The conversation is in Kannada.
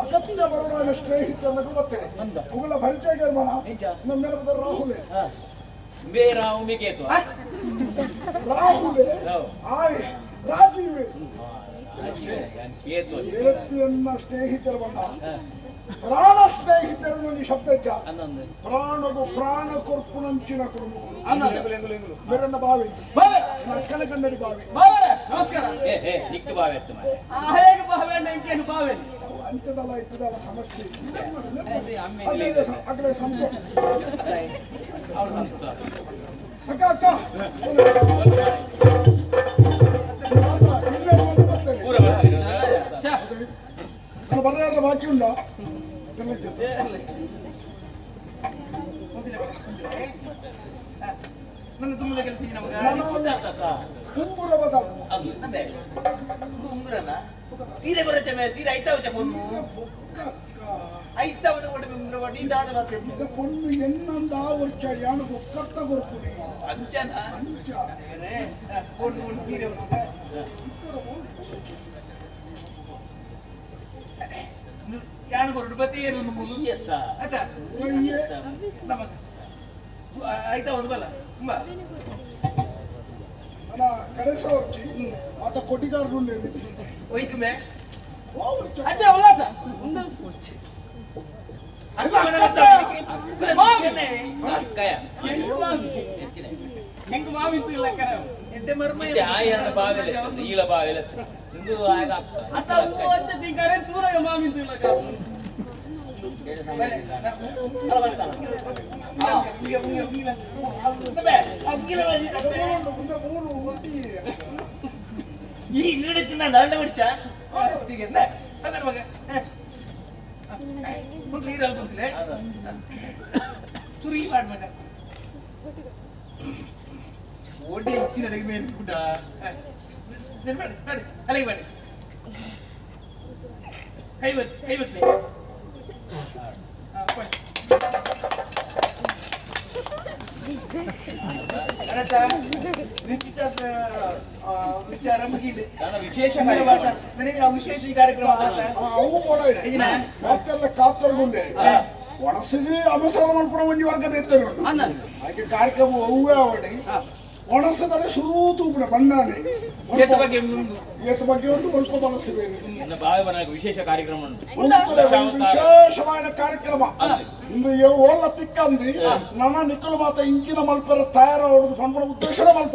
ಅಗತ್ಯ ಬರೋಣ ಸ್ನೇಹಿತರನ್ನು ಬರ್ತೇನೆ ಉಗಳ ಪರಿಚಯ ನಮ್ಮ ರಾಹುಲ್ राहू मी घेतो ರಾಹುಲ್ ರಾಜೀವ್ ಸ್ನೇಹಿತರು ಬಂದ ಪ್ರಾಣ ಸ್ನೇಹಿತರನ್ನು ನೀ ಶಬ್ದ ಪ್ರಾಣಗೂ ಪ್ರಾಣ ಕೊರ್ಪುನಂಚಿನ ಬೇರನ್ನ ಬಾವಿ ನಕ್ಕಲ ಕನ್ನಡಿ ಬಾವಿ ನಮಸ್ಕಾರ ಬಾವಿ ಬಾವಿ ಅಂಥದಲ್ಲ ಇದ್ದದಲ್ಲ ಸಮಸ್ಯೆ ಅಗಲೇ ಸಂತ ಅಕ್ಕ ಅಕ್ಕ ಬರೆಯಾದ ಬಾಕಿ ಉಂಟಾ ನನ್ನ ತುಂಬದ ಕೆಲಸ ಕುಂಗುರ ಬದ ಉಂಗುರನ ಸೀರೆ ಬರುತ್ತೆ ಸೀರೆ ಐತಾವಚ ಪೊನ್ನು ಐತಾವಚ ಕೊಟ್ಟು ಇದಾದ ಮತ್ತೆ ಪೊನ್ನು ಎನ್ನಂದ ಒಚ್ಚಾಡಿ ಅವನು ಒಕ್ಕತ್ತ ಕೊಡ್ತೀನಿ ಅಂಚನ ಪೊನ್ನು ಸೀರೆ ಯಾರು ಕೊಟ್ಟು ಬತ್ತೆ ಏನು ಮೂಲು ಆಯ್ತಾ ಆಯ್ತಾ ಒಂದು ಬಲ್ಲ ತುಂಬಾ ಅಲ್ಲ ಕರೆಸ వచ్చి ಆತ ಕೊಟ್ಟಿಗಾರರು ಒಯ್ಕ ಮೇ ಅಜ್ಜ ಉಲ್ಲಾಸ వచ్చి ಹೆಂಗ ಮಾವಿಂತು ಇಲ್ಲ ಕರ ಎಡ್ಡೆ ಮರ್ಮ ಆಯನ ಬಾವಿಲೆ ಈಲ ಬಾವಿಲೆ ಇಂದು ಆಗ ಅತ್ತ ಒಚ್ಚ ತಿಂಕರೆ ತೂರಗ ಮಾವಿಂತು ಇಲ್ಲ ಕರ ಈ ಇಲ್ಲಿಡ್ತೀನಿ ನಾನು ಬಿಡ್ಚ ಅದರ ಮಗ ನೀರಲ್ಲಿ ಬಂದಿಲ್ಲ ತುರಿ ಮಾಡ್ಬೇಕ ಓಡಿ ಇಚ್ಚಿನ ನನಗೆ ಮೇಲೆ ಬಿಟ್ಟ ಮಾಡಿ ನೋಡಿ ಅಲ್ಲಿಗೆ ಮಾಡಿ ಕೈ ಬತ್ಲೆ ವಿಚಾರ ಮುಗಿದು ವಿಶೇಷ ವಿಶೇಷ ಕಾರ್ಯಕ್ರಮ ಅವು ಕೂಡ ಇದೆ ಮತ್ತೆಲ್ಲ ಕಾತಲ್ಗೊಂಡೆ ಒಣಸಿಗೆ ಅವಸರ ಮಾಡ್ಕೊಂಡು ಒಂದು ವರ್ಗದ ಇರ್ತೇವೆ ಹಾಗೆ ಕಾರ್ಯಕ್ರಮ ಅವೇ ಅವಡಿ ಒಣಸದರೆ ಶುರು ತೂಪಿನ ಬಣ್ಣಾನೆ ಏತ ಬಗ್ಗೆ ಒಂದು ಸ್ವಲ್ಪ ಬಳಸಬೇಕು ವಿಶೇಷ ಕಾರ್ಯಕ್ರಮ ವಿಶೇಷమైన ಕಾರ್ಯಕ್ರಮ ಇಂದು ಓಲ್ಲ ತಿಕ್ಕಂದಿ ನನ್ನ ನಿಕ್ಕಲು ಮಾತ ಇಂಚಿನ ಮಲ್ಪರ ತಯಾರ ಹೊಡೆದು ಪಂಪನ ಉದ್ದೇಶದ ಮಲ್ಪ